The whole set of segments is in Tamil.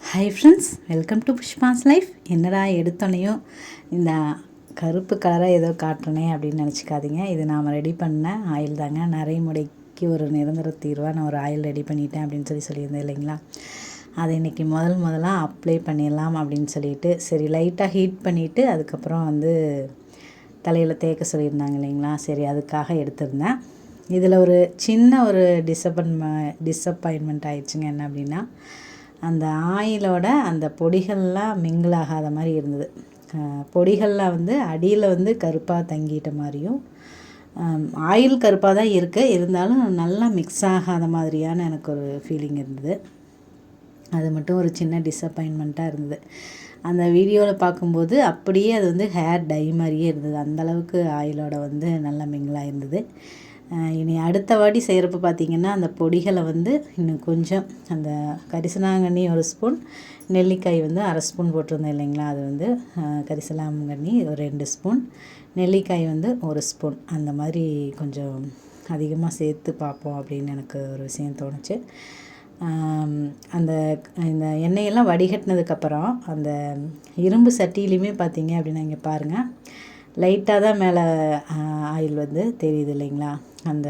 Hi friends, welcome to Pushpa's life. என்னடா எடுத்தோன்னையும் இந்த கருப்பு கலராக ஏதோ காட்டுறனே அப்படின்னு நினச்சிக்காதீங்க. இது நாம் ரெடி பண்ண ஆயில் தாங்க. நரைமுடிக்கு ஒரு நிரந்தர தீர்வாக நான் ஒரு ஆயில் ரெடி பண்ணிட்டேன் அப்படின்னு சொல்லியிருந்தேன் இல்லைங்களா. அதை இன்றைக்கி முதலாக அப்ளை பண்ணிடலாம் அப்படின்னு சொல்லிட்டு சரி லைட்டாக ஹீட் பண்ணிவிட்டு அதுக்கப்புறம் தலையில் தேய்க்க சொல்லியிருந்தாங்க இல்லைங்களா. சரி அதுக்காக எடுத்திருந்தேன். இதில் ஒரு சின்ன ஒரு டிஸப்பாயின்மெண்ட் ஆயிடுச்சுங்க. என்ன அப்படின்னா, அந்த ஆயிலோட அந்த பொடிகள்லாம் மிங்கிள் ஆகாத மாதிரி இருந்தது. பொடிகள்லாம் அடியில் கருப்பாக தங்கிட்ட மாதிரியும், ஆயில் கருப்பாக தான் இருக்குது, இருந்தாலும் நல்லா மிக்ஸ் ஆகாத மாதிரியான எனக்கு ஒரு ஃபீலிங் இருந்தது. அது மட்டும் ஒரு சின்ன டிஸப்பாயின்மெண்ட்டாக இருந்தது. அந்த வீடியோவில் பார்க்கும்போது அப்படியே அது ஹேர் டை மாதிரியே இருந்தது. அந்தளவுக்கு ஆயிலோட நல்லா மிங்கிளாக இருந்தது. இனி அடுத்த வாட்டி செய்கிறப்ப பார்த்திங்கன்னா, அந்த பொடிகளை இன்னும் கொஞ்சம் அந்த கரிசலாங்கண்ணி ஒரு ஸ்பூன், நெல்லிக்காய் அரை ஸ்பூன் போட்டிருந்தேன் இல்லைங்களா. அது கரிசலாங்கண்ணி ஒரு 2 ஸ்பூன், நெல்லிக்காய் ஒரு ஸ்பூன், அந்த மாதிரி கொஞ்சம் அதிகமாக சேர்த்து பார்ப்போம் அப்படின்னு எனக்கு ஒரு விஷயம் தோணுச்சு. இந்த எண்ணெயெல்லாம் வடிகட்டினதுக்கப்புறம் அந்த இரும்பு சட்டியிலையுமே பார்த்திங்க அப்படின்னா, இங்கே பாருங்கள், லைட்டாக தான் மேலே ஆயில் தெரியுது இல்லைங்களா. அந்த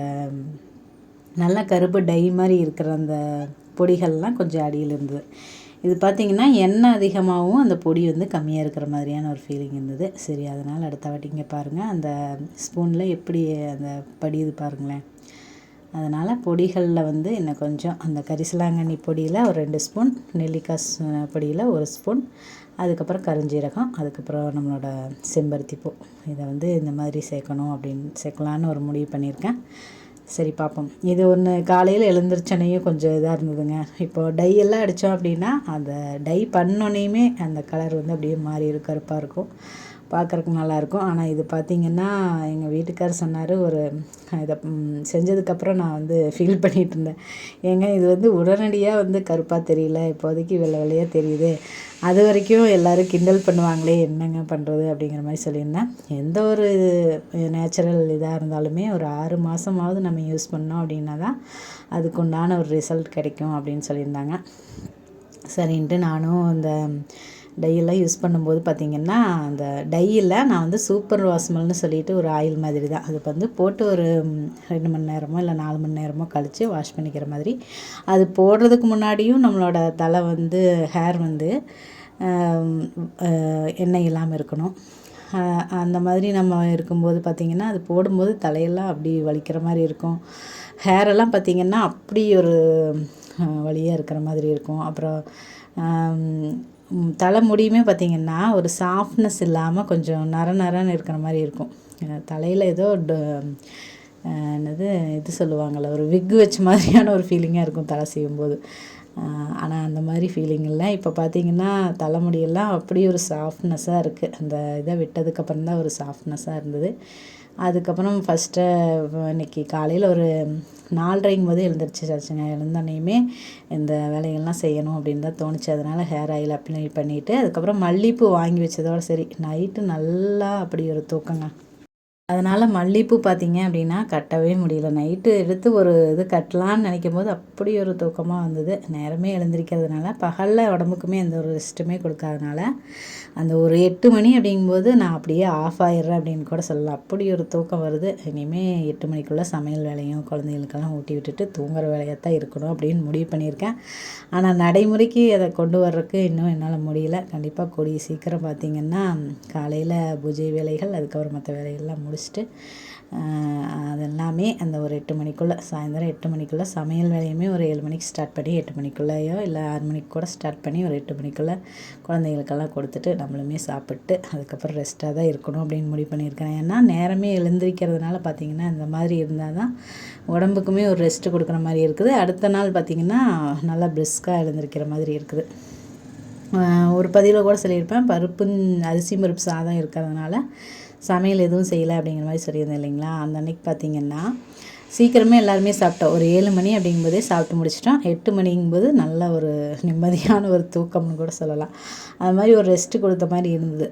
நல்ல கருப்பு டை மாதிரி இருக்கிற அந்த பொடிகள்லாம் கொஞ்சம் அடியில் இருந்தது. இது பார்த்திங்கன்னா எண்ணெய் அதிகமாகவும் அந்த பொடி கம்மியாக இருக்கிற மாதிரியான ஒரு ஃபீலிங் இருந்தது. சரி, அதனால் அடுத்த வாட்டி இங்கே பாருங்கள், அந்த ஸ்பூனில் எப்படி அந்த படியுது பாருங்களேன். அதனால் பொடிகளில் இன்னும் கொஞ்சம் அந்த கரிசலாங்கண்ணி பொடியில் ஒரு 2 ஸ்பூன், நெல்லிக்காய் பொடியில் 1 ஸ்பூன், அதுக்கப்புறம் கருஞ்சீரகம், அதுக்கப்புறம் நம்மளோட செம்பருத்தி பூ, இதை இந்த மாதிரி சேர்க்கலான்னு ஒரு முடிவு பண்ணியிருக்கேன். சரி பார்ப்போம். இது ஒன்று காலையில் எழுந்திரிச்சோன்னையும் கொஞ்சம் இதாக இருந்ததுங்க. இப்போது டை எல்லாம் அடித்தோம் அப்படின்னா, அந்த டை பண்ணோன்னையுமே அந்த கலர் அப்படியே மாறி கருப்பாக இருக்கும், பார்க்குறக்கு நல்லாயிருக்கும். ஆனால் இது பார்த்திங்கன்னா, எங்கள் வீட்டுக்காரர் சொன்னார், இதை செஞ்சதுக்கப்புறம் நான் ஃபீல் பண்ணிகிட்டு இருந்தேன். ஏங்க இது உடனடியாக கருப்பாக தெரியல, இப்போதைக்கு வெள்ளை வெள்ளையாக தெரியுது, அது வரைக்கும் எல்லோரும் கிண்டல் பண்ணுவாங்களே, என்னங்க பண்ணுறது அப்படிங்கிற மாதிரி சொல்லியிருந்தேன். எந்த ஒரு நேச்சுரல் இதாக இருந்தாலுமே ஒரு 6 மாதமாவது நம்ம யூஸ் பண்ணோம் அப்படின்னா தான் அதுக்குண்டான ஒரு ரிசல்ட் கிடைக்கும் அப்படின்னு சொல்லியிருந்தாங்க. சரின்ட்டு நானும் இந்த டையெல்லாம் யூஸ் பண்ணும்போது பார்த்திங்கன்னா, அந்த டையில் நான் சூப்பர் வாஸ்மல்னு சொல்லிட்டு ஒரு ஆயில் மாதிரி தான், அது போட்டு ஒரு 2 மணி நேரமோ இல்லை 4 மணி நேரமோ கழித்து வாஷ் பண்ணிக்கிற மாதிரி. அது போடுறதுக்கு முன்னாடியும் நம்மளோட தலை ஹேர் எண்ணெய் இல்லாமல் இருக்கணும். அந்த மாதிரி நம்ம இருக்கும்போது பார்த்திங்கன்னா, அது போடும்போது தலையெல்லாம் அப்படி வலிக்கிற மாதிரி இருக்கும். ஹேரெல்லாம் பார்த்திங்கன்னா அப்படி ஒரு வலியாக இருக்கிற மாதிரி இருக்கும். அப்புறம் தலை முடியுமே பார்த்திங்கன்னா ஒரு சாஃப்ட்னஸ் இல்லாமல் கொஞ்சம் நரன்னு இருக்கிற மாதிரி இருக்கும். தலையில் ஏதோ இது சொல்லுவாங்கள்ல, ஒரு விக்கு வச்ச மாதிரியான ஒரு ஃபீலிங்காக இருக்கும் தலை செய்யும்போது. ஆனால் அந்த மாதிரி ஃபீலிங் இல்லை. இப்போ பார்த்திங்கன்னா தலைமுடியெல்லாம் அப்படி ஒரு சாஃப்ட்னஸ்ஸாக இருக்குது. அந்த இதை விட்டதுக்கப்புறம் தான் ஒரு சாஃப்ட்னஸ்ஸாக இருந்தது. அதுக்கப்புறம் ஃபஸ்ட்டு இன்றைக்கி காலையில் ஒரு 4:30 எழுந்திரிச்சாச்சுங்க. எழுந்தோன்னையுமே இந்த வேலைகள்லாம் செய்யணும் அப்படின்னு தான் தோணுச்சு. அதனால் ஹேர் ஆயில் அப்ளை பண்ணிவிட்டு அதுக்கப்புறம் மல்லிகைப்பூ வாங்கி வச்சதோடு சரி, நைட்டு நல்லா அப்படி ஒரு தூக்கங்க. அதனால் மல்லிகைப்பூ பார்த்திங்க அப்படின்னா கட்டவே முடியல. நைட்டு எடுத்து ஒரு இது கட்டலான்னு நினைக்கும் போது அப்படி ஒரு தூக்கமாக வந்தது. நேரமே எழுந்திரிக்கிறதுனால பகலில் உடம்புக்குமே எந்த ஒரு ரெஸ்ட்டுமே கொடுக்காதனால அந்த ஒரு 8 மணி அப்படிங்கும்போது நான் அப்படியே ஆஃப் ஆயிடுறேன் அப்படின்னு கூட சொல்லலாம். அப்படி ஒரு தூக்கம் வருது. இனிமேல் 8 மணிக்குள்ளே சமையல் வேலையும் குழந்தைகளுக்கெல்லாம் ஊட்டி விட்டுட்டு தூங்குற வேலையாக தான் இருக்கணும் அப்படின்னு முடிவு பண்ணியிருக்கேன். ஆனால் நடைமுறைக்கு அதை கொண்டு வர்றதுக்கு இன்னும் என்னால் முடியல. கண்டிப்பாக கூடிய சீக்கிரம் பார்த்திங்கன்னா காலையில் பூஜை வேலைகள், அதுக்கப்புறம் மற்ற வேலைகள்லாம் முடிச்சுட்டு அதெல்லாமே அந்த ஒரு 8 மணிக்குள்ளே, சாயந்தரம் 8 மணிக்குள்ளே சமையல் வேலையுமே ஒரு 7 மணிக்கு ஸ்டார்ட் பண்ணி 8 மணிக்குள்ளேயோ இல்லை 6 மணிக்கு கூட ஸ்டார்ட் பண்ணி ஒரு 8 மணிக்குள்ளே குழந்தைகளுக்கெல்லாம் கொடுத்துட்டு நம்மளுமே சாப்பிட்டு அதுக்கப்புறம் ரெஸ்ட்டாக தான் இருக்கணும் அப்படின்னு முடிவு பண்ணியிருக்கேன். ஏன்னா நேரமே எழுந்திரிக்கிறதுனால பார்த்திங்கன்னா இந்த மாதிரி இருந்தால் தான் உடம்புக்குமே ஒரு ரெஸ்ட்டு கொடுக்குற மாதிரி இருக்குது. அடுத்த நாள் பார்த்திங்கன்னா நல்லா பிரிஸ்காக எழுந்திரிக்கிற மாதிரி இருக்குது. ஒரு பதிவில் கூட சொல்லியிருப்பேன், அரிசி பருப்பு சாதம் இருக்கிறதுனால சமையல் எதுவும் செய்யலை அப்படிங்கிற மாதிரி சொல்லியிருந்தேன் இல்லைங்களா. அந்த அன்றைக்கி பார்த்திங்கன்னா சீக்கிரமே எல்லாருமே சாப்பிட்டோம். ஒரு 7 மணி அப்படிங்கும்போதே சாப்பிட்டு முடிச்சிட்டோம். 8 மணிங்கும்போது நல்ல ஒரு நிம்மதியான ஒரு தூக்கம்னு கூட சொல்லலாம். அது மாதிரி ஒரு ரெஸ்ட்டு கொடுத்த மாதிரி இருந்தது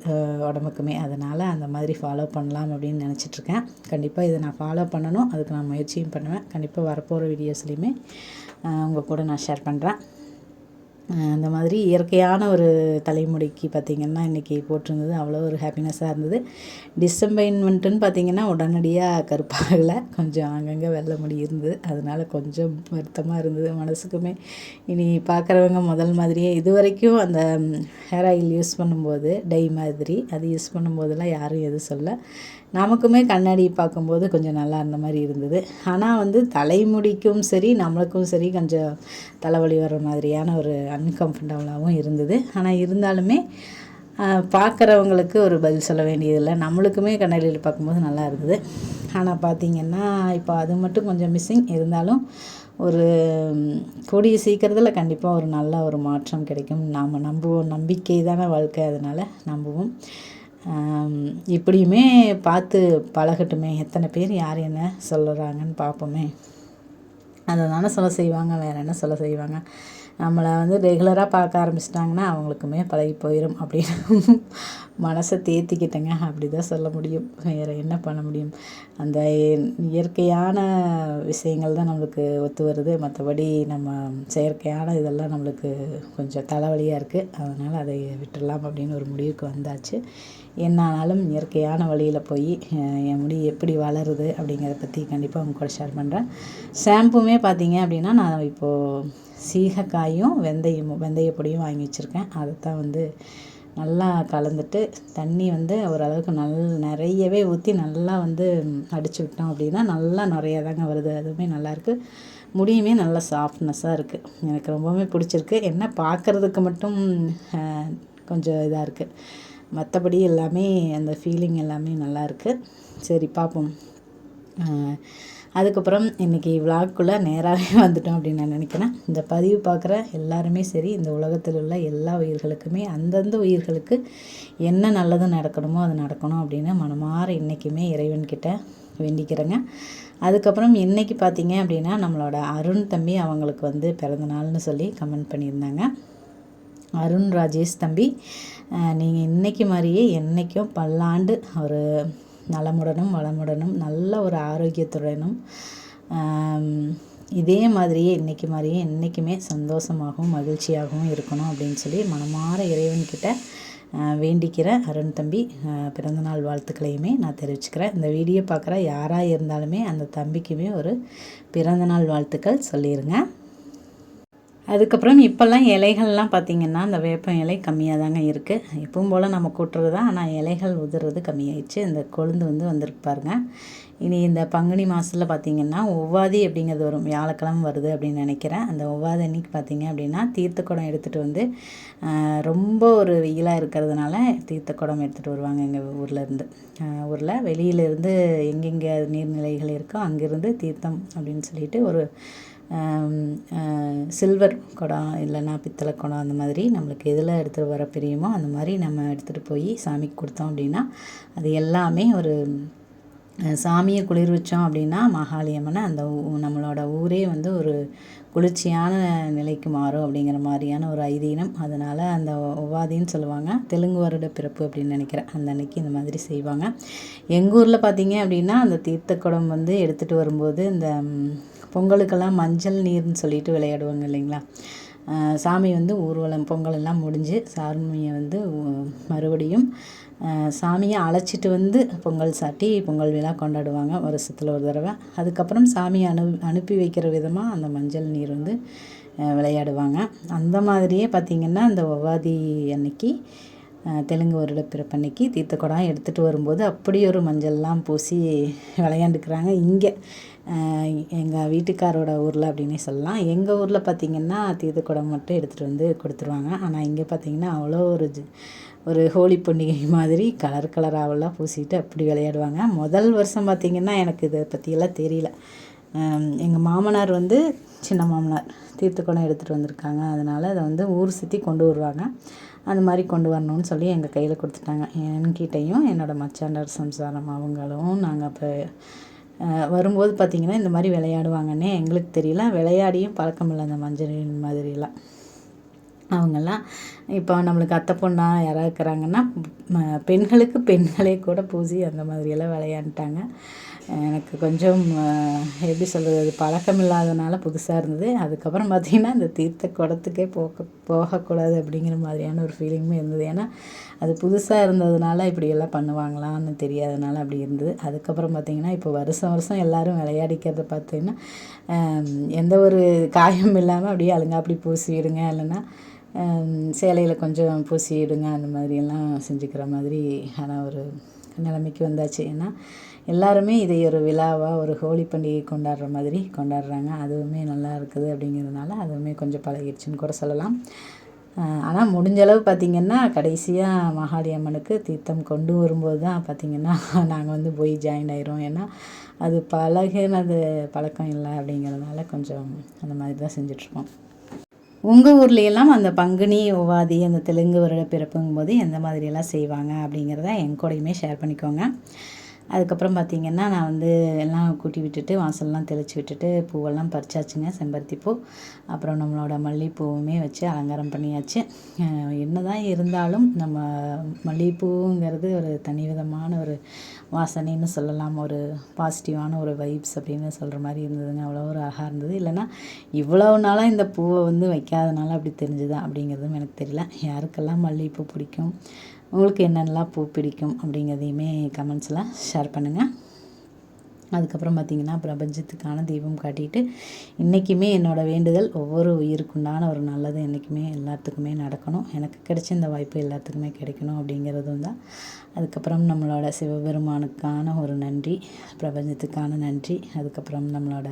உடம்புக்குமே. அதனால் அந்த மாதிரி ஃபாலோ பண்ணலாம் அப்படின்னு நினச்சிட்ருக்கேன். கண்டிப்பாக இதை நான் ஃபாலோ பண்ணணும், அதுக்கு நான் முயற்சியும் பண்ணுவேன். கண்டிப்பாக வரப்போகிற வீடியோஸ்லையுமே உங்கள் கூட நான் ஷேர் பண்ணுறேன். அந்த மாதிரி இயற்கையான ஒரு தலைமுடிக்கு பார்த்திங்கன்னா இன்றைக்கி போட்டிருந்தது. அவ்வளோ ஒரு ஹாப்பினஸ்ஸாக இருந்தது. டிசப்பாயின்மெண்ட்டுன்னு பார்த்திங்கன்னா உடனடியாக கருப்பாகலை, கொஞ்சம் அங்கங்கே வெள்ளை முடி இருந்தது. அதனால் கொஞ்சம் வருத்தமாக இருந்தது மனசுக்குமே. இனி பார்க்குறவங்க முதல் மாதிரியே இதுவரைக்கும் அந்த ஹேர் ஆயில் யூஸ் பண்ணும்போது டை மாதிரி அது யூஸ் பண்ணும்போதெல்லாம் யாரும் எதுவும் சொல்ல, நமக்குமே கண்ணாடி பார்க்கும்போது கொஞ்சம் நல்லா இருந்த மாதிரி இருந்தது. ஆனால் வந்து தலைமுடிக்கும் சரி நம்மளுக்கும் சரி கொஞ்சம் தலைவலி வர்ற மாதிரியான ஒரு அன்கம்ஃபர்டபுளாகவும் இருந்தது. ஆனால் இருந்தாலுமே பார்க்குறவங்களுக்கு ஒரு பதில் சொல்ல வேண்டியதில்லை, நம்மளுக்குமே கண்ணாடியில் பார்க்கும்போது நல்லா இருந்தது. ஆனால் பார்த்திங்கன்னா இப்போ அது மட்டும் கொஞ்சம் மிஸ்ஸிங். இருந்தாலும் ஒரு கூடிய சீக்கிரத்தில் கண்டிப்பாக ஒரு நல்ல ஒரு மாற்றம் கிடைக்கும். நாம் நம்புவோம், நம்பிக்கை தானே வாழ்க்கை, அதனால் நம்புவோம். இப்படியுமே பார்த்து பழகட்டுமே, எத்தனை பேர் யார் என்ன சொல்கிறாங்கன்னு பார்ப்போமே. அதை தானே சொல்ல செய்வாங்க, வேறு என்ன சொல்ல செய்வாங்க. நம்மளை வந்து ரெகுலராக பார்க்க ஆரம்பிச்சிட்டாங்கன்னா அவங்களுக்குமே பழகி போயிடும் அப்படின்னு மனசை தேத்திக்கிட்டேங்க. அப்படி தான் சொல்ல முடியும், வேறு என்ன பண்ண முடியும். அந்த இயற்கையான விஷயங்கள் தான் நம்மளுக்கு ஒத்து வருது. மற்றபடி நம்ம செயற்கையான இதெல்லாம் நம்மளுக்கு கொஞ்சம் தலைவலியாக இருக்குது. அதனால் அதை விட்டுடலாம் அப்படின்னு ஒரு முடிவுக்கு வந்தாச்சு. என்ன ஆனாலும் இயற்கையான வழியில் போய் என் முடி எப்படி வளருது அப்படிங்கிறத பற்றி கண்டிப்பாக உங்க கூட ஷேர் பண்ணுறேன். ஷாம்புமே பார்த்தீங்க அப்படின்னா நான் இப்போது சீகக்காயும் வெந்தய பொடியும் வாங்கி வச்சுருக்கேன். அதை தான் வந்து நல்லா கலந்துட்டு தண்ணி வந்து ஓரளவுக்கு நிறையவே ஊற்றி நல்லா வந்து அடித்து விட்டோம் அப்படின்னா நல்லா நிறையா தாங்க வருது. அதுவுமே நல்லாயிருக்கு, முடியுமே நல்லா சாஃப்ட்னஸ்ஸாக இருக்குது. எனக்கு ரொம்பவுமே பிடிச்சிருக்கு. என்ன பார்க்குறதுக்கு மட்டும் கொஞ்சம் இதாக இருக்குது, மற்றபடி எல்லாமே அந்த ஃபீலிங் எல்லாமே நல்லாயிருக்கு. சரி பார்ப்போம். அதுக்கப்புறம் இன்றைக்கி விளாக்குள்ளே நேராகவே வந்துட்டோம் அப்படின்னு நான் நினைக்கிறேன். இந்த பதிவு பார்க்குற எல்லாருமே சரி, இந்த உலகத்தில் உள்ள எல்லா உயிர்களுக்குமே அந்தந்த உயிர்களுக்கு என்ன நல்லது நடக்கணுமோ அது நடக்கணும் அப்படின்னு மனமாற இன்றைக்குமே இறைவன்கிட்ட வேண்டிக்கிறேங்க. அதுக்கப்புறம் இன்றைக்கி பார்த்திங்க அப்படின்னா நம்மளோட அருண் தம்பி அவங்களுக்கு வந்து பிறந்த நாள்னு சொல்லி கமெண்ட் பண்ணியிருந்தாங்க. அருண் ராஜேஷ் தம்பி, நீங்கள் இன்றைக்கி மாதிரியே என்றைக்கும் பல்லாண்டு ஒரு நலமுடனும் வளமுடனும் நல்ல ஒரு ஆரோக்கியத்துடனும் இதே மாதிரியே இன்றைக்கி மாதிரியே என்றைக்குமே சந்தோஷமாகவும் மகிழ்ச்சியாகவும் இருக்கணும் அப்படின்னு சொல்லி மனமாற இறைவன்கிட்ட வேண்டிக்கிற அருண் தம்பி பிறந்தநாள் வாழ்த்துக்களையுமே நான் தெரிவிச்சுக்கிறேன். இந்த வீடியோ பார்க்குற யாராக இருந்தாலுமே அந்த தம்பிக்குமே ஒரு பிறந்தநாள் வாழ்த்துக்கள் சொல்லிடுங்க. அதுக்கப்புறம் இப்போல்லாம் இலைகள்லாம் பார்த்திங்கன்னா அந்த வேப்ப இலை கம்மியாக தாங்க இருக்குது. எப்பவும் போல் நம்ம கூட்டுறது தான், ஆனால் இலைகள் உதிர்றது கம்மியாயிடுச்சு. இந்த கொழுந்து வந்து வந்திருக்கு பாருங்க. இனி இந்த பங்குனி மாதத்தில் பார்த்திங்கன்னா ஒவ்வாதி அப்படிங்கிறது வரும், வியாழக்கிழமை வருது அப்படின்னு நினைக்கிறேன். அந்த ஒவ்வாதி அன்றைக்கி பார்த்திங்க அப்படின்னா தீர்த்த குடம் எடுத்துகிட்டு வந்து ரொம்ப ஒரு வெயிலாக இருக்கிறதுனால தீர்த்த குடம் எடுத்துகிட்டு வருவாங்க எங்கள் ஊரில் வெளியிலேருந்து எங்கெங்கே நீர்நிலைகள் இருக்கோ அங்கேருந்து தீர்த்தம் அப்படின்னு சொல்லிட்டு ஒரு சில்வர் குடம் இல்லைன்னா பித்தளை குடம் அந்த மாதிரி நம்மளுக்கு எதில் எடுத்துகிட்டு வர பிரியுமோ அந்த மாதிரி நம்ம எடுத்துகிட்டு போய் சாமிக்கு கொடுத்தோம் அப்படின்னா அது எல்லாமே ஒரு சாமியை குளிர்விச்சோம் அப்படின்னா மாகாளியம்மனை அந்த நம்மளோட ஊரே வந்து ஒரு குளிர்ச்சியான நிலைக்கு மாறும் அப்படிங்கிற மாதிரியான ஒரு ஐதீனம். அதனால் அந்த ஒவ்வாதின்னு சொல்லுவாங்க, தெலுங்கு வருட பிறப்பு அப்படின்னு நினைக்கிறேன். அந்த அன்னைக்கு இந்த மாதிரி செய்வாங்க. எங்கள் ஊரில் பார்த்திங்க அப்படின்னா அந்த தீர்த்த குடம் வந்து எடுத்துகிட்டு வரும்போது இந்த பொங்கலுக்கெல்லாம் மஞ்சள் நீர்னு சொல்லிட்டு விளையாடுவாங்க இல்லைங்களா. சாமி வந்து ஊர்வலம் பொங்கல் எல்லாம் முடிஞ்சு சாமியை வந்து மறுபடியும் சாமியை அழைச்சிட்டு வந்து பொங்கல் சாட்டி பொங்கல் விழா கொண்டாடுவாங்க வருஷத்தில் ஒரு தடவை. அதுக்கப்புறம் சாமியை அனுப்பி வைக்கிற விதமாக அந்த மஞ்சள் நீர் வந்து விளையாடுவாங்க. அந்த மாதிரியே பார்த்திங்கன்னா அந்த ஒவ்வாதி அன்னைக்கு தெலுங்கு வருட பிறப்பு அன்னைக்கு தீர்த்த குடம் எடுத்துகிட்டு வரும்போது அப்படி ஒரு மஞ்சள்லாம் பூசி விளையாண்டுக்கிறாங்க. இங்கே எங்கள் வீட்டுக்காரோட ஊரில் அப்படின்னே சொல்லலாம். எங்கள் ஊரில் பார்த்திங்கன்னா தீர்த்த குடம் மட்டும் எடுத்துகிட்டு வந்து கொடுத்துருவாங்க. ஆனால் இங்கே பார்த்திங்கன்னா அவ்வளோ ஒரு ஹோலி பண்டிகை மாதிரி கலர் கலராகலாம் பூசிட்டு அப்படி விளையாடுவாங்க. முதல் வருஷம் பார்த்திங்கன்னா எனக்கு இதை பற்றியெல்லாம் தெரியல. எங்கள் மாமனார் வந்து சின்ன மாமனார் தீர்த்த குடம் எடுத்துகிட்டு வந்திருக்காங்க. அதனால் அதை வந்து ஊர் சுற்றி கொண்டு வருவாங்க. அந்த மாதிரி கொண்டு வரணும்னு சொல்லி எங்கள் கையில் கொடுத்துட்டாங்க. என்கிட்டையும் என்னோடய மச்சாண்டார் சம்சாரம் அவங்களும் நாங்கள் அப்போ வரும்போது பார்த்திங்கன்னா இந்த மாதிரி விளையாடுவாங்கன்னே எங்களுக்கு தெரியல. விளையாடியும் பழக்கம் இல்லை அந்த மஞ்சள் மாதிரிலாம். அவங்கெல்லாம் இப்போ நம்மளுக்கு அத்தை பொண்ணா யாராவது இருக்கிறாங்கன்னா பெண்களுக்கு பெண்களே கூட பூசி அந்த மாதிரியெல்லாம் விளையாண்டுட்டாங்க. எனக்கு கொஞ்சம் எப்படி சொல்கிறது, அது பழக்கம் இல்லாதனால புதுசாக இருந்தது. அதுக்கப்புறம் பார்த்திங்கன்னா இந்த தீர்த்த குடத்துக்கே போகக்கூடாது அப்படிங்கிற மாதிரியான ஒரு ஃபீலிங்குமே இருந்தது. ஏன்னா அது புதுசாக இருந்ததுனால இப்படியெல்லாம் பண்ணுவாங்களான்னு தெரியாதனால அப்படி இருந்தது. அதுக்கப்புறம் பார்த்திங்கன்னா இப்போ வருஷம் வருஷம் எல்லோரும் விளையாடிக்கிறத பார்த்திங்கன்னா எந்த ஒரு காயம் இல்லாமல் அப்படியே அழுங்காப்படி பூசி விடுங்க, இல்லைன்னா சேலையில் கொஞ்சம் பூசி விடுங்க, அந்த மாதிரியெல்லாம் செஞ்சுக்கிற மாதிரி ஆனால் ஒரு நிலைமைக்கு வந்தாச்சு. ஏன்னா எல்லாருமே இதை ஒரு விழாவாக ஒரு ஹோலி பண்டிகை கொண்டாடுற மாதிரி கொண்டாடுறாங்க. அதுவுமே நல்லா இருக்குது அப்படிங்கிறதுனால அதுவுமே கொஞ்சம் பழகிடுச்சுன்னு கூட சொல்லலாம். ஆனால் முடிஞ்சளவு பார்த்திங்கன்னா கடைசியாக மாகாளி அம்மனுக்கு தீர்த்தம் கொண்டு வரும்போது தான் பார்த்திங்கன்னா நாங்கள் வந்து போய் ஜாயின் ஆயிரும். ஏன்னா அது பழகினது பழக்கம் இல்லை அப்படிங்கிறதுனால கொஞ்சம் அந்த மாதிரி தான் செஞ்சிட்ருக்கோம். உங்கள் ஊர்லேயெல்லாம் அந்த பங்குனி உவாதி அந்த தெலுங்கு வருட பிறப்புங்கும்போது எந்த மாதிரியெல்லாம் செய்வாங்க அப்படிங்கிறத என் கூடயுமே ஷேர் பண்ணிக்கோங்க. அதுக்கப்புறம் பார்த்திங்கன்னா நான் வந்து எல்லாம் கூட்டி விட்டுட்டு வாசல்லாம் தெளித்து விட்டுட்டு பூவெல்லாம் பறிச்சாச்சுங்க. செம்பருத்தி பூ, அப்புறம் நம்மளோட மல்லிகைப்பூவுமே வச்சு அலங்காரம் பண்ணியாச்சு. என்ன தான் இருந்தாலும் நம்ம மல்லிகைப்பூங்கிறது ஒரு தனி விதமான ஒரு வாசனைன்னு சொல்லலாம். ஒரு பாசிட்டிவான ஒரு வைப்ஸ் அப்படின்னு சொல்கிற மாதிரி இருந்ததுங்க. அவ்வளோ ஒரு அழகாக இருந்தது. இல்லைன்னா இவ்வளவு நாளாக இந்த பூவை வந்து வைக்காதனால அப்படி தெரிஞ்சுதா அப்படிங்கிறதும் எனக்கு தெரியல. யாருக்கெல்லாம் மல்லிகைப்பூ பிடிக்கும், உங்களுக்கு என்னென்னலாம் பூ பிடிக்கும் அப்படிங்கிறதையுமே கமெண்ட்ஸில் ஷேர் பண்ணுங்கள். அதுக்கப்புறம் பார்த்திங்கன்னா பிரபஞ்சத்துக்கான தீபம் காட்டிட்டு இன்றைக்குமே என்னோடய வேண்டுதல் ஒவ்வொரு உயிருக்குண்டான ஒரு நல்லது என்றைக்குமே எல்லாத்துக்குமே நடக்கணும். எனக்கு கிடைச்ச இந்த வாய்ப்பு எல்லாத்துக்குமே கிடைக்கணும் அப்படிங்கிறதும் தான். அதுக்கப்புறம் நம்மளோட சிவபெருமானுக்கான ஒரு நன்றி, பிரபஞ்சத்துக்கான நன்றி, அதுக்கப்புறம் நம்மளோட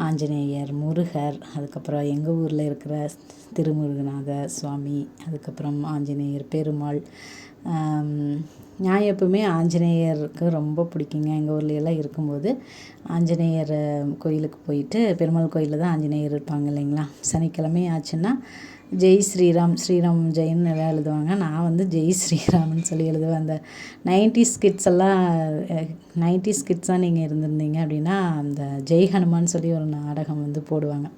ஆஞ்சநேயர், முருகர், அதுக்கப்புறம் எங்கள் ஊரில் இருக்கிற திருமுருகநாத சுவாமி, அதுக்கப்புறம் ஆஞ்சநேயர், பெருமாள். நான் எப்பவுமே ஆஞ்சநேயருக்கு ரொம்ப பிடிக்குங்க. எங்கள் ஊர்லையெல்லாம் இருக்கும்போது ஆஞ்சநேயர் கோயிலுக்கு போயிட்டு, பெருமாள் கோயிலில் தான் ஆஞ்சநேயர் இருப்பாங்க இல்லைங்களா, சனிக்கிழமை ஆச்சுன்னா ஜெய் ஸ்ரீராம், ஸ்ரீராம் ஜெயின்னு எல்லாம் எழுதுவாங்க. நான் வந்து ஜெய் ஸ்ரீராம்னு சொல்லி எழுதுவேன். அந்த 90s கிட்ஸ் எல்லாம் 90s கிட்ஸாக நீங்கள் இருந்திருந்தீங்க அப்படின்னா அந்த ஜெய் ஹனுமான் சொல்லி ஒரு நாடகம் வந்து போடுவாங்க.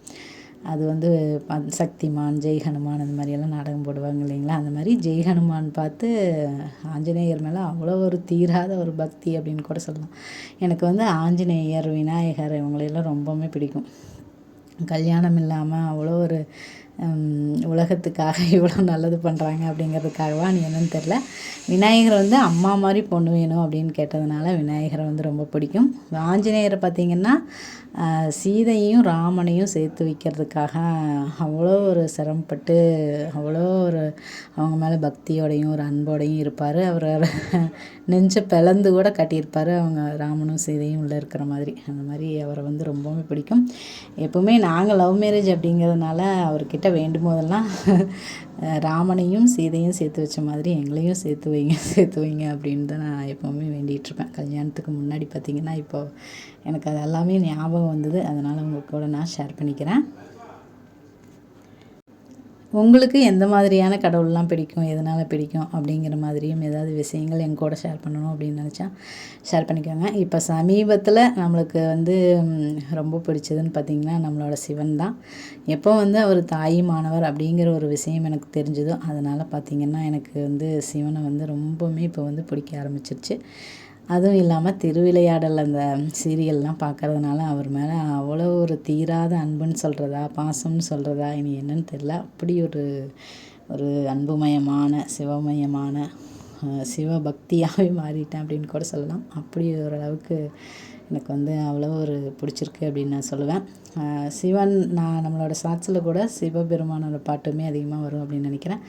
அது வந்து சக்திமான், ஜெய் ஹனுமான் அந்த மாதிரியெல்லாம் நாடகம் போடுவாங்க இல்லைங்களா. அந்த மாதிரி ஜெய் ஹனுமான் பார்த்து ஆஞ்சநேயர் மேலே அவ்வளோ ஒரு தீராத ஒரு பக்தி அப்படின்னு கூட சொல்லலாம். எனக்கு வந்து ஆஞ்சநேயர், விநாயகர் இவங்களையெல்லாம் ரொம்பவுமே பிடிக்கும். கல்யாணம் இல்லாமல் அவ்வளோ ஒரு உலகத்துக்காக இவ்வளோ நல்லது பண்ணுறாங்க அப்படிங்கிறதுக்காகவா நீ என்னன்னு தெரில. விநாயகரை வந்து அம்மா மாதிரி பொண்ணு வேணும் அப்படின்னு கேட்டதுனால விநாயகரை வந்து ரொம்ப பிடிக்கும். ஆஞ்சநேயரை பார்த்திங்கன்னா சீதையும் ராமனையும் சேர்த்து வைக்கிறதுக்காக அவ்வளோ ஒரு சிரமப்பட்டு அவ்வளோ ஒரு அவங்க மேலே பக்தியோடையும் ஒரு அன்போடையும் இருப்பார். அவர் நெஞ்சை பிளந்து கூட கட்டியிருப்பார், அவங்க ராமனும் சீதையும் உள்ளே இருக்கிற மாதிரி. அந்த மாதிரி அவரை வந்து ரொம்பவுமே பிடிக்கும். எப்போவுமே நாங்கள் லவ் மேரேஜ் அப்படிங்கிறதுனால அவர்கிட்ட வேண்டும் போதெல்லாம் ராமனையும் சீதையும் சேர்த்து வச்ச மாதிரி எங்களையும் சேர்த்து வைங்க அப்படின்னு தான் நான் எப்போவுமே வேண்டிகிட்ருப்பேன். கல்யாணத்துக்கு முன்னாடி பார்த்திங்கன்னா இப்போது எனக்கு அது எல்லாமே ஞாபகம் வந்தது. அதனால் உங்கள் கூட நான் ஷேர் பண்ணிக்கிறேன். உங்களுக்கு எந்த மாதிரியான கடவுள்லாம் பிடிக்கும், எதனால் பிடிக்கும் அப்படிங்கிற மாதிரியும் ஏதாவது விஷயங்கள் என் கூட ஷேர் பண்ணணும் அப்படின்னு நினச்சா ஷேர் பண்ணிக்கோங்க. இப்போ சமீபத்தில் நம்மளுக்கு வந்து ரொம்ப பிடிச்சதுன்னு பார்த்திங்கன்னா நம்மளோட சிவன் தான். எப்போ வந்து அவர் தாயுமானவர் அப்படிங்கிற ஒரு விஷயம் எனக்கு தெரிஞ்சதோ அதனால் பார்த்திங்கன்னா எனக்கு வந்து சிவனை வந்து ரொம்பவுமே இப்போ வந்து பிடிக்க ஆரம்பிச்சிருச்சு. அதுவும் இல்லாமல் திருவிளையாடல் அந்த சீரியல்லாம் பார்க்கறதுனால அவர் மேலே அவ்வளோ ஒரு தீராத அன்புன்னு சொல்கிறதா, பாசம்னு சொல்கிறதா, இனி என்னன்னு தெரில. அப்படி ஒரு ஒரு அன்புமயமான சிவமயமான சிவபக்தியாகவே மாறிட்டேன் அப்படின்னு கூட சொல்லலாம். அப்படி ஓரளவுக்கு எனக்கு வந்து அவ்வளோ ஒரு பிடிச்சிருக்கு அப்படின்னு நான் சொல்லுவேன். சிவன் நம்மளோட ஷார்ட்ஸில் கூட சிவபெருமானோட பாட்டுமே அதிகமாக வரும் அப்படின்னு நினைக்கிறேன்.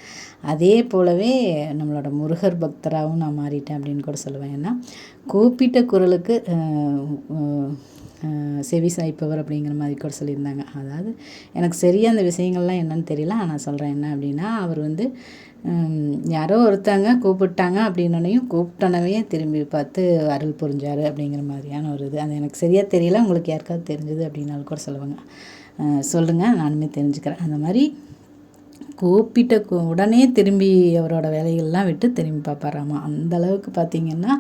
அதே போலவே நம்மளோட முருகர் பக்தராகவும் நான் மாறிட்டேன் அப்படின்னு கூட சொல்லுவேன். ஏன்னா கூப்பிட்ட குரலுக்கு செவி சாய்ப்பவர் அப்படிங்கிற மாதிரி கூட சொல்லியிருந்தாங்க. அதாவது எனக்கு சரியாக அந்த விஷயங்கள்லாம் என்னன்னு தெரியல. ஆனால் சொல்கிறேன் என்ன அப்படின்னா, அவர் வந்து யாரோ ஒருத்தங்க கூப்பிட்டாங்க அப்படின்னோனையும் கூப்பிட்டனவே திரும்பி பார்த்து அருள் புரிஞ்சார் அப்படிங்கிற மாதிரியான ஒரு இது. அது எனக்கு சரியாக தெரியல. உங்களுக்கு யாருக்காவது தெரிஞ்சது அப்படின்னாலும் கூட சொல்லுங்கள், நானுமே தெரிஞ்சுக்கிறேன். அந்த மாதிரி கூப்பிட்ட உடனே திரும்பி அவரோட வேலைகள்லாம் விட்டு திரும்பி பார்ப்பாராமா. அந்தளவுக்கு பார்த்திங்கன்னா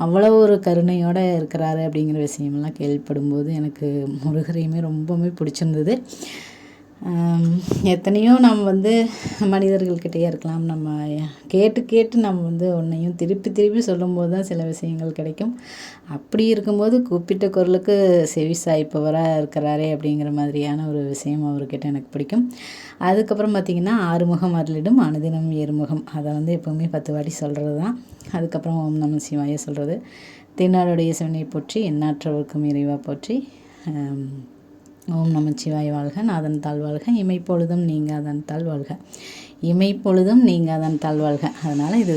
அவ்வளோ ஒரு கருணையோடு இருக்கிறாரு அப்படிங்கிற விஷயமெல்லாம் கேள்விப்படும்போது எனக்கு முருகரையுமே ரொம்பவுமே பிடிச்சிருந்தது. எத்தனையோ நம்ம வந்து மனிதர்கள்கிட்டயே இருக்கலாம். நம்ம கேட்டு கேட்டு நம்ம வந்து ஒன்றையும் திருப்பி திருப்பி சொல்லும்போது தான் சில விஷயங்கள் கிடைக்கும். அப்படி இருக்கும்போது கூப்பிட்ட குரலுக்கு செவி சாய்ப்பவராக இருக்கிறாரே அப்படிங்கிற மாதிரியான ஒரு விஷயம் அவர்கிட்ட எனக்கு பிடிக்கும். அதுக்கப்புறம் பார்த்திங்கன்னா, ஆறுமுகம் அருளிடும் அனுதினம் ஏறுமுகம், அதை வந்து எப்போவுமே 10 வாட்டி சொல்கிறது தான். அதுக்கப்புறம் ஓம் நம சிவாய சொல்கிறது. தென்னாடுடைய சிவனை போற்றி, எண்ணற்றவர்க்கும் இறைவா போற்றி, ஓம் நமச்சிவாய வாழ்க, நாதன் தாழ்வாழ்க, இமைப்பொழுதும் நீங்காதன் தாழ்வாழ்க, இமைப்பொழுதும் நீங்காதன் தாழ்வாழ்க. அதனால் இது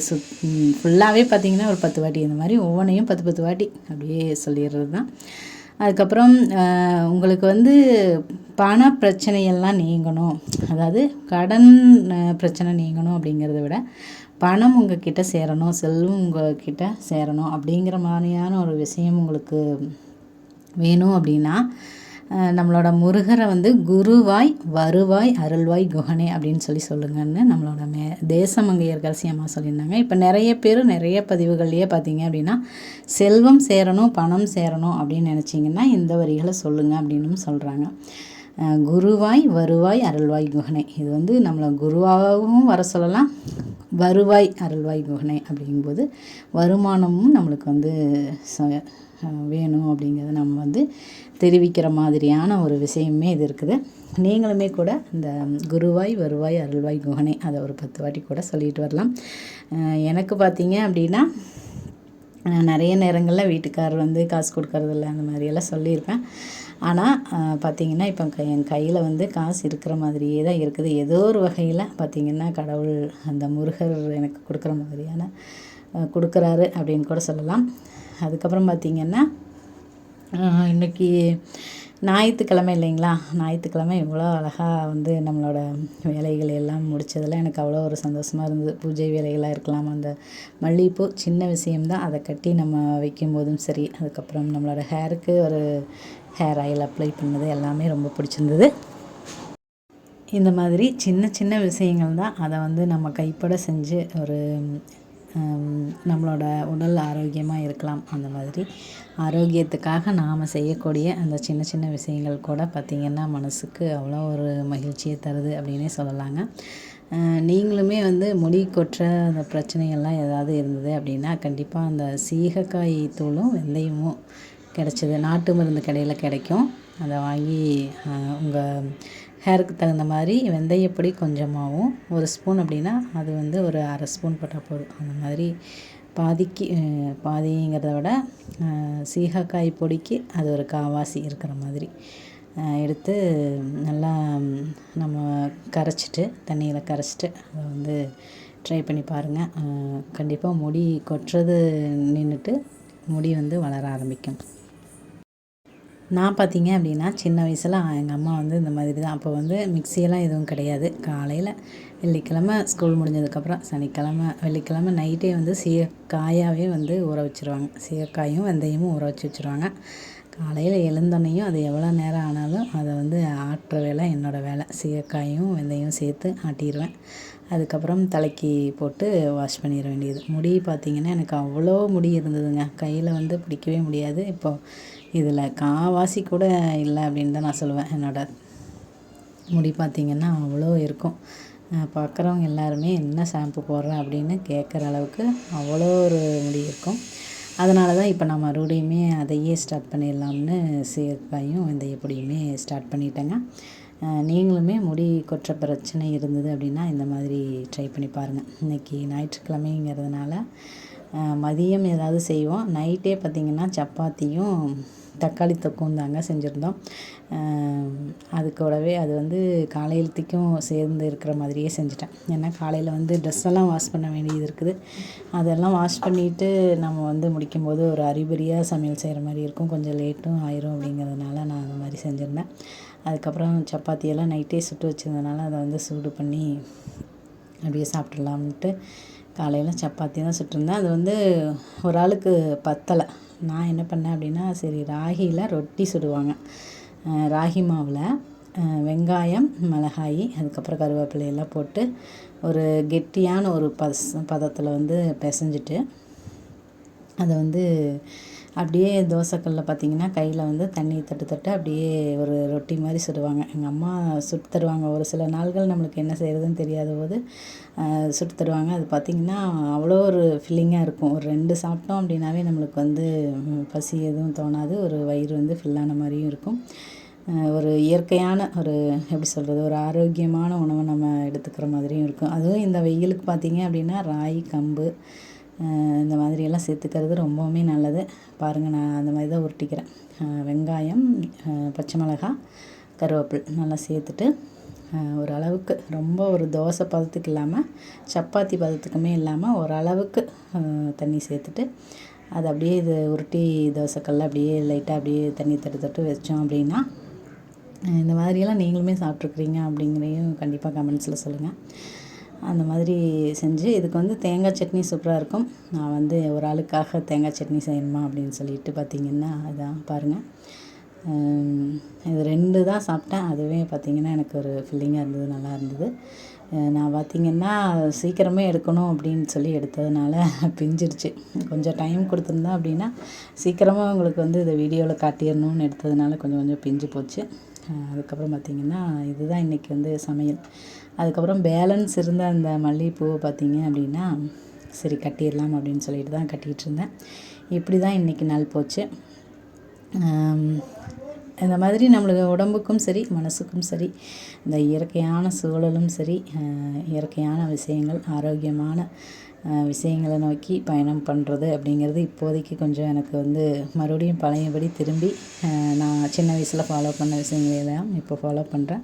ஃபுல்லாகவே பார்த்திங்கன்னா ஒரு 10 வாட்டி, இந்த மாதிரி ஒவ்வொன்றையும் 10 வாட்டி அப்படியே சொல்லிடுறது தான். அதுக்கப்புறம் உங்களுக்கு வந்து பண பிரச்சனையெல்லாம் நீங்கணும், அதாவது கடன் பிரச்சனை நீங்கணும் அப்படிங்கிறத விட பணம் உங்கள் கிட்டே சேரணும், செல்வம் உங்கள் கிட்டே சேரணும் அப்படிங்கிற மாதிரியான ஒரு விஷயம் உங்களுக்கு வேணும் அப்படின்னா, நம்மளோட முருகரை வந்து குருவாய் வருவாய் அருள்வாய் குகனே அப்படின்னு சொல்லுங்கன்னு நம்மளோட தேசமங்கையர்கரசி அம்மா சொல்லியிருந்தாங்க. இப்போ நிறைய பேர் நிறைய பதிவுகள்லையே பார்த்தீங்க அப்படின்னா, செல்வம் சேரணும் பணம் சேரணும் அப்படின்னு நினச்சிங்கன்னா இந்த வரிகளை சொல்லுங்கள் அப்படின்னு சொல்கிறாங்க. குருவாய் வருவாய் அருள்வாய் குகனே, இது வந்து நம்மளை குருவாகவும் வர சொல்லலாம், வருவாய் அருள்வாய் குகனே அப்படிங்கும்போது வருமானமும் நம்மளுக்கு வந்து வேணும் அப்படிங்கிறத நம்ம வந்து தெரிவிக்கிற மாதிரியான ஒரு விஷயமே இது இருக்குது. நீங்களுமே கூட இந்த குருவாய் வருவாய் அருள்வாய் குகனே அதை ஒரு 10 வாட்டி கூட சொல்லிட்டு வரலாம். எனக்கு பார்த்தீங்க அப்படின்னா, நிறைய நேரங்களில் வீட்டுக்காரர் வந்து காசு கொடுக்கறதில்ல அந்த மாதிரியெல்லாம் சொல்லியிருப்பேன். ஆனால் பார்த்திங்கன்னா இப்போ என் கையில் வந்து காசு இருக்கிற மாதிரியே தான் இருக்குது. ஏதோ ஒரு வகையில் பார்த்திங்கன்னா கடவுள் அந்த முருகர் எனக்கு கொடுக்குற மாதிரியான கொடுக்குறாரு அப்படின்னு கூட சொல்லலாம். அதுக்கப்புறம் பார்த்திங்கன்னா, இன்றைக்கி ஞாயிற்றுக்கிழமை இல்லைங்களா, ஞாயிற்றுக்கிழமை இவ்வளோ அழகாக வந்து நம்மளோட வேலைகள் எல்லாம் முடித்ததில் எனக்கு அவ்வளோ ஒரு சந்தோஷமாக இருந்தது. பூஜை வேலைகளாக இருக்கலாம், அந்த மல்லிகைப்பூ சின்ன விஷயம்தான், அதை கட்டி நம்ம வைக்கும்போதும் சரி, அதுக்கப்புறம் நம்மளோட ஹேருக்கு ஒரு ஹேர் ஆயில் அப்ளை பண்ணது எல்லாமே ரொம்ப பிடிச்சிருந்தது. இந்த மாதிரி சின்ன சின்ன விஷயங்கள் தான், அதை வந்து நம்ம கைப்பட செஞ்சு ஒரு நம்மளோட உடல் ஆரோக்கியமாக இருக்கலாம். அந்த மாதிரி ஆரோக்கியத்துக்காக நாம் செய்யக்கூடிய அந்த சின்ன சின்ன விஷயங்கள் கூட பார்த்திங்கன்னா மனதுக்கு அவ்வளோ ஒரு மகிழ்ச்சியை தருது அப்படின்னே சொல்லலாங்க. நீங்களுமே வந்து முடி கொட்டுற அந்த பிரச்சனைகள்லாம் ஏதாவது இருந்தது அப்படின்னா கண்டிப்பாக அந்த சீகக்காய் தூளும் வெந்தயமும் கிடச்சிது, நாட்டு மருந்து கடையில் கிடைக்கும். அதை வாங்கி உங்கள் ஹேருக்கு தகுந்த மாதிரி வெந்தயப்பொடி கொஞ்சமாகவும், 1 ஸ்பூன் அப்படின்னா அது வந்து ஒரு 1/2 ஸ்பூன் போட்டால் போதும். அந்த மாதிரி பாதிக்கு பாதிங்கிறத விட சீகக்காய் பொடிக்கு அது ஒரு கால்வாசி இருக்கிற மாதிரி எடுத்து நல்லா நம்ம கரைச்சிட்டு, தண்ணியில் கரைச்சிட்டு அதை வந்து ட்ரை பண்ணி பாருங்கள். கண்டிப்பாக முடி கொட்டுறது நின்றுட்டு முடி வந்து வளர ஆரம்பிக்கும். நான் பார்த்திங்க அப்படின்னா சின்ன வயசில் எங்கள் அம்மா வந்து இந்த மாதிரி தான், அப்போ வந்து மிக்சியெல்லாம் எதுவும் கிடையாது. காலையில் வெள்ளிக்கிழமை ஸ்கூல் முடிஞ்சதுக்கப்புறம் சனிக்கிழமை வெள்ளிக்கிழமை நைட்டே வந்து சீகக்காயாகவே வந்து ஊற வச்சுருவாங்க. சீகக்காயும் வெந்தயமும் ஊற வச்சுருவாங்க. காலையில் எழுந்தோன்னையும் அது எவ்வளோ நேரம் ஆனாலும் அதை வந்து ஆட்டுற வேலை என்னோடய வேலை. சீகக்காயும் வெந்தயம் சேர்த்து ஆட்டிடுவேன். அதுக்கப்புறம் தலைக்கு போட்டு வாஷ் பண்ணிட வேண்டியது. முடி பார்த்திங்கன்னா எனக்கு அவ்வளோ முடி இருந்ததுங்க, கையில் வந்து பிடிக்கவே முடியாது. இப்போது இதில் கால்வாசி கூட இல்லை அப்படின்னு தான் நான் சொல்லுவேன். என்னோடய முடி பார்த்திங்கன்னா அவ்வளோ இருக்கும். பார்க்குறவங்க எல்லாருமே என்ன ஷாம்பு போடுறேன் அப்படின்னு கேட்குற அளவுக்கு அவ்வளோ ஒரு முடி இருக்கும். அதனால தான் இப்போ நான் மறுபடியுமே அதையே ஸ்டார்ட் பண்ணிடலாம்னு சீகக்காயும் வெந்தயப்பொடியுமே ஸ்டார்ட் பண்ணிட்டேங்க. நீங்களுமே முடி கொட்டுற பிரச்சனை இருந்தது அப்படின்னா இந்த மாதிரி ட்ரை பண்ணி பாருங்கள். இன்றைக்கி ஞாயிற்றுக்கிழமைங்கிறதுனால மதியம் ஏதாவது செய்வோம். நைட்டே பார்த்திங்கன்னா சப்பாத்தியும் தக்காளி தொக்கும் தாங்க செஞ்சுருந்தோம். அது கூடவே அது வந்து காலையிலத்துக்கும் சேர்ந்து இருக்கிற மாதிரியே செஞ்சுட்டேன். ஏன்னா காலையில் வந்து ட்ரெஸ்ஸெல்லாம் வாஷ் பண்ண வேண்டியது இருக்குது. அதெல்லாம் வாஷ் பண்ணிவிட்டு நம்ம வந்து முடிக்கும்போது ஒரு அறிபறியாக சமையல் செய்கிற மாதிரி இருக்கும், கொஞ்சம் லேட்டும் ஆயிரும் அப்படிங்கிறதுனால நான் அந்த மாதிரி செஞ்சுருந்தேன். அதுக்கப்புறம் சப்பாத்தியெல்லாம் நைட்டே சுட்டு வச்சுருந்ததுனால அதை வந்து சூடு பண்ணி அப்படியே சாப்பிட்றலாம்ன்ட்டு காலையில் சப்பாத்தி தான் சுட்டிருந்தேன். அது வந்து ஒரு ஆளுக்கு பத்தலை. நான் என்ன பண்ணேன் அப்படின்னா, சரி ராகியில் ரொட்டி சுடுவாங்க, ராகி மாவில் வெங்காயம் மிளகாய் அதுக்கப்புறம் கருவேப்பிலையெல்லாம் போட்டு ஒரு கெட்டியான ஒரு பதத்தில் வந்து பிசைஞ்சிட்டு அதை வந்து அப்படியே தோசைக்கல்ல பார்த்திங்கன்னா கையில் வந்து தண்ணி தட்டு அப்படியே ஒரு ரொட்டி மாதிரி சுடுவாங்க. எங்கள் அம்மா சுட்டு தருவாங்க. ஒரு சில நாள்கள் நம்மளுக்கு என்ன செய்கிறதுன்னு தெரியாத போது சுட்டு தருவாங்க. அது பார்த்திங்கன்னா அவ்வளோ ஒரு ஃபில்லிங்காக இருக்கும். ஒரு 2 சாப்பிட்டோம் அப்படின்னாவே நம்மளுக்கு வந்து பசி எதுவும் தோணாது. ஒரு வயிறு வந்து ஃபில்லான மாதிரியும் இருக்கும். ஒரு இயற்கையான ஒரு எப்படி சொல்கிறது, ஒரு ஆரோக்கியமான உணவை நம்ம எடுத்துக்கிற மாதிரியும் இருக்கும். அதுவும் இந்த வெயிலுக்கு பார்த்திங்க அப்படின்னா ராகி, கம்பு இந்த மாதிரியெல்லாம் சேர்த்துக்கிறது ரொம்பவுமே நல்லது. பாருங்கள், நான் அந்த மாதிரி தான் உருட்டிக்கிறேன். வெங்காயம், பச்சை மிளகாய், கருவேப்பில் நல்லா சேர்த்துட்டு ஓரளவுக்கு ரொம்ப ஒரு தோசை பதத்துக்கு இல்லாமல் சப்பாத்தி பதத்துக்குமே இல்லாமல் ஓரளவுக்கு தண்ணி சேர்த்துட்டு அது அப்படியே இது உருட்டி தோசைக்கல்ல அப்படியே லைட்டாக அப்படியே தண்ணி தொட்டு வச்சோம் அப்படின்னா, இந்த மாதிரியெல்லாம் நீங்களுமே சாப்பிட்ருக்குறீங்க அப்படிங்கிறதையும் கண்டிப்பாக கமெண்ட்ஸில் சொல்லுங்கள். அந்த மாதிரி செஞ்சு இதுக்கு வந்து தேங்காய் சட்னி சூப்பராக இருக்கும். நான் வந்து ஒரு ஆளுக்காக தேங்காய் சட்னி செய்யணுமா அப்படின்னு சொல்லிட்டு பார்த்திங்கன்னா அதான் பாருங்கள். இது 2 தான் சாப்பிட்டேன். அதுவே பார்த்திங்கன்னா எனக்கு ஒரு ஃபில்லிங்காக இருந்தது, நல்லா இருந்தது. நான் பார்த்திங்கன்னா சீக்கிரமே எடுக்கணும் அப்படின்னு சொல்லி எடுத்ததுனால பிஞ்சிருச்சு. கொஞ்சம் டைம் கொடுத்துருந்தேன் அப்படின்னா சீக்கிரமாக உங்களுக்கு வந்து இதை வீடியோவில் காட்டிடணும்னு எடுத்ததுனால கொஞ்சம் பிஞ்சு போச்சு. அதுக்கப்புறம் பார்த்திங்கன்னா இதுதான் இன்றைக்கி வந்து சமையல். அதுக்கப்புறம் பேலன்ஸ் இருந்த அந்த மல்லிகைப்பூவை பார்த்திங்க அப்படின்னா சரி கட்டிடலாம் அப்படின்னு சொல்லிட்டு தான் கட்டிகிட்டு இருந்தேன். இப்படி தான் இன்றைக்கி நாள் போச்சு. இந்த மாதிரி நம்மளுக்கு உடம்புக்கும் சரி மனசுக்கும் சரி இந்த இயற்கையான சூழலும் சரி இயற்கையான விஷயங்கள், ஆரோக்கியமான விஷயங்களை நோக்கி பயணம் பண்ணுறது அப்படிங்கிறது இப்போதைக்கு கொஞ்சம் எனக்கு வந்து மறுபடியும் பழையபடி திரும்பி நான் சின்ன வயசில் ஃபாலோ பண்ண விஷயங்களெல்லாம் இப்போ ஃபாலோ பண்ணுறேன்.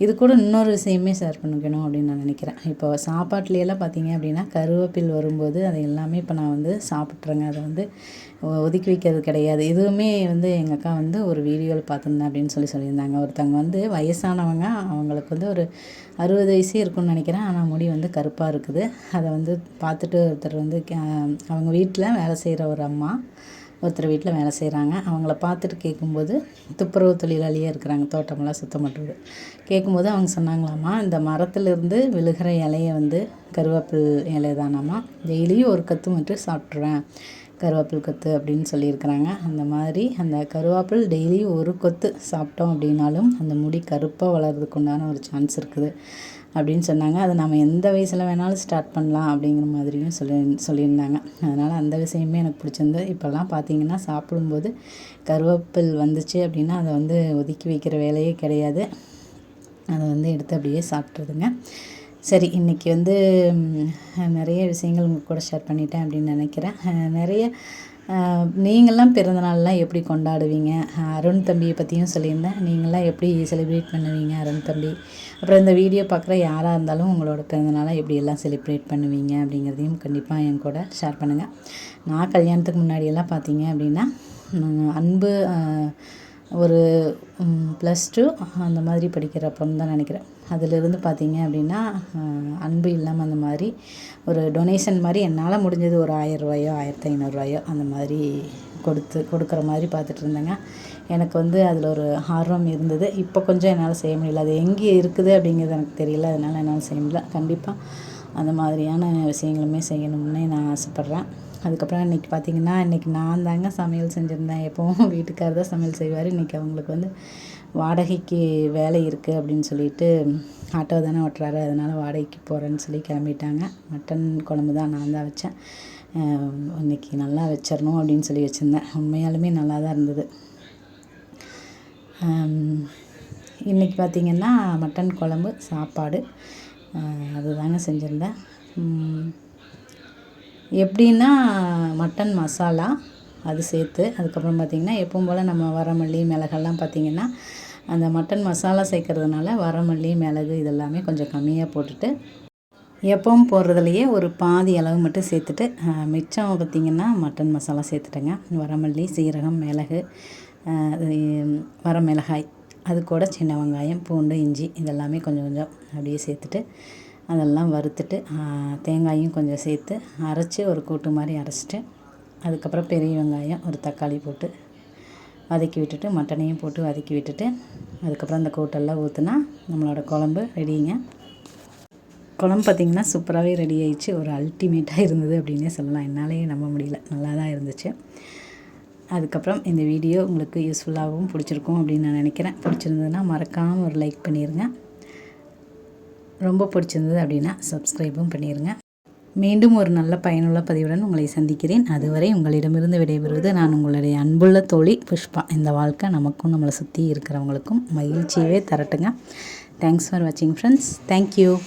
இது கூட இன்னொரு விஷயமே ஷேர் பண்ணிக்கணும் அப்படின்னு நான் நினைக்கிறேன். இப்போ சாப்பாட்லையெல்லாம் பார்த்திங்க அப்படின்னா கருவேப்பில் வரும்போது அதை எல்லாமே இப்போ நான் வந்து சாப்பிட்றேங்க. அதை வந்து ஒதுக்கி வைக்கிறது கிடையாது. இதுவுமே வந்து எங்கள் அக்கா வந்து ஒரு வீடியோவில் பார்த்துருந்தேன் அப்படின்னு சொல்லியிருந்தாங்க. ஒருத்தவங்க வந்து வயசானவங்க, அவங்களுக்கு வந்து ஒரு 60 வயசே இருக்குன்னு நினைக்கிறேன். ஆனால் முடி வந்து கருப்பாக இருக்குது. அதை வந்து பார்த்துட்டு ஒருத்தர் வந்து அவங்க வீட்டில் வேலை செய்கிற ஒரு அம்மா ஒருத்தர் வீட்டில் வேலை செய்கிறாங்க. அவங்கள பார்த்துட்டு கேட்கும்போது துப்புரவு தொழிலாளியாக இருக்கிறாங்க, தோட்டமெல்லாம் சுத்தம் பண்ணுறது. கேட்கும்போது அவங்க சொன்னாங்களாம்மா, இந்த மரத்துலேருந்து விழுகிற இலையை வந்து கருவேப்பில் இலை தானாம்மா, டெய்லியும் ஒரு கற்று மட்டும் சாப்பிட்ருவேன், கருவேப்பில் கொத்து அப்படின்னு சொல்லியிருக்கிறாங்க. அந்த மாதிரி அந்த கருவேப்பில் டெய்லி ஒரு கொத்து சாப்பிட்டோம் அப்படின்னாலும் அந்த முடி கருப்பாக வளர்கிறதுக்கு உண்டான ஒரு சான்ஸ் இருக்குது அப்படின்னு சொன்னாங்க. அதை நம்ம எந்த வயசில் வேணாலும் ஸ்டார்ட் பண்ணலாம் அப்படிங்கிற மாதிரியும் சொல்லியிருந்தாங்க. அதனால் அந்த விஷயமே எனக்கு பிடிச்சிருந்தது. இப்போல்லாம் பார்த்திங்கன்னா சாப்பிடும்போது கருவேப்பில் வந்துச்சு அப்படின்னா அதை வந்து ஒதுக்கி வைக்கிற வேலையே கிடையாது. அதை வந்து எடுத்து அப்படியே சாப்பிட்றதுங்க. சரி, இன்றைக்கி வந்து நிறைய விஷயங்கள் உங்கள் கூட ஷேர் பண்ணிட்டேன் அப்படின்னு நினைக்கிறேன். நிறைய நீங்கள்லாம் பிறந்தநாள்லாம் எப்படி கொண்டாடுவீங்க, அருண் தம்பியை பற்றியும் சொல்லியிருந்தேன். நீங்கள்லாம் எப்படி செலிப்ரேட் பண்ணுவீங்க அருண் தம்பி, அப்புறம் இந்த வீடியோ பார்க்குற யாராக இருந்தாலும் உங்களோட பிறந்தநாளை எப்படியெல்லாம் செலிப்ரேட் பண்ணுவீங்க அப்படிங்கிறதையும் கண்டிப்பாக என் கூட ஷேர் பண்ணுங்கள். நான் கல்யாணத்துக்கு முன்னாடியெல்லாம் பார்த்தீங்க அப்படின்னா அன்பு ஒரு +2 அந்த மாதிரி படிக்கிறப்பன்னு தான் நினைக்கிறேன். அதிலிருந்து பார்த்திங்க அப்படின்னா அன்பு இல்லாமல் அந்த மாதிரி ஒரு டொனேஷன் மாதிரி என்னால் முடிஞ்சது ஒரு 1000 ரூபாயோ 1500 அந்த மாதிரி கொடுக்குற மாதிரி பார்த்துட்டு இருந்தேங்க. எனக்கு வந்து அதில் ஒரு ஆர்வம் இருந்தது. இப்போ கொஞ்சம் என்னால் செய்ய முடியல. அது எங்கே இருக்குது அப்படிங்கிறது எனக்கு தெரியல. அதனால் என்னால் செய்ய முடியல. கண்டிப்பாக அந்த மாதிரியான விஷயங்களுமே செய்யணும்னு நான் ஆசைப்பட்றேன். அதுக்கப்புறம் இன்றைக்கி பார்த்திங்கன்னா இன்றைக்கி நான் தாங்க சமையல் செஞ்சுருந்தேன். எப்போவும் வீட்டுக்காரர் தான் சமையல் செய்வார். இன்றைக்கி அவங்களுக்கு வந்து வாடகைக்கு வேலை இருக்குது அப்படின்னு சொல்லிட்டு ஆட்டோ தானே ஓட்டுறாரு, அதனால் வாடகைக்கு போகிறேன்னு சொல்லி கிளம்பிட்டாங்க. மட்டன் குழம்பு தான் நான் தான் வச்சேன். இன்றைக்கி நல்லா வச்சிடணும் அப்படின்னு சொல்லி வச்சுருந்தேன். உண்மையாலுமே நல்லா தான் இருந்தது. இன்றைக்கி பார்த்திங்கன்னா மட்டன் குழம்பு, சாப்பாடு, அதுதாங்க செஞ்சுருந்தேன். எப்படின்னா மட்டன் மசாலா அது சேர்த்து, அதுக்கப்புறம் பார்த்திங்கன்னா எப்பவும் போல் நம்ம வரமல்லி மிளகெல்லாம் பார்த்திங்கன்னா அந்த மட்டன் மசாலா சேர்க்கறதுனால வரமல்லி மிளகு இதெல்லாமே கொஞ்சம் கம்மியாக போட்டுட்டு எப்பவும் போடுறதுலையே ஒரு பாதி அளவு மட்டும் சேர்த்துட்டு மிச்சம் பார்த்திங்கன்னா மட்டன் மசாலா சேர்த்துட்டேங்க. வரமல்லி, சீரகம், மிளகு, வரமிளகாய், அது கூட சின்ன வெங்காயம், பூண்டு, இஞ்சி இதெல்லாமே கொஞ்சம் கொஞ்சம் அப்படியே சேர்த்துட்டு அதெல்லாம் வறுத்துட்டு தேங்காயும் கொஞ்சம் சேர்த்து அரைச்சி ஒரு கூட்டு மாதிரி அரைச்சிட்டு அதுக்கப்புறம் பெரிய வெங்காயம், ஒரு தக்காளி போட்டு வதக்கி விட்டுட்டு மட்டனையும் போட்டு வதக்கி விட்டுட்டு அதுக்கப்புறம் அந்த கூட்டெல்லாம் ஊற்றுனா நம்மளோட குழம்பு ரெடிங்க. குழம்பு பார்த்திங்கன்னா சூப்பராகவே ரெடி ஆயிடுச்சு. ஒரு அல்டிமேட்டாக இருந்தது அப்படின்னே சொல்லலாம். என்னாலேயே நம்ப முடியல, நல்லா தான் இருந்துச்சு. அதுக்கப்புறம் இந்த வீடியோ உங்களுக்கு யூஸ்ஃபுல்லாகவும் பிடிச்சிருக்கும் அப்படின்னு நான் நினைக்கிறேன். பிடிச்சிருந்ததுன்னா மறக்காமல் ஒரு லைக் பண்ணிடுங்க. ரொம்ப பிடிச்சிருந்தது அப்படின்னா சப்ஸ்கிரைபும் பண்ணிடுங்க. மீண்டும் ஒரு நல்ல பயனுள்ள பதிவுடன் உங்களை சந்திக்கிறேன். அதுவரை உங்களிடமிருந்து விடைபெறுவது நான் உங்களுடைய அன்புள்ள தோழி புஷ்பா. இந்த வாழ்க்கை நமக்கும் நம்மளை சுற்றி இருக்கிறவங்களுக்கும் மகிழ்ச்சியவே தரட்டுங்க. தேங்க்ஸ் ஃபார் வாட்சிங் ஃப்ரெண்ட்ஸ். தேங்க்யூ.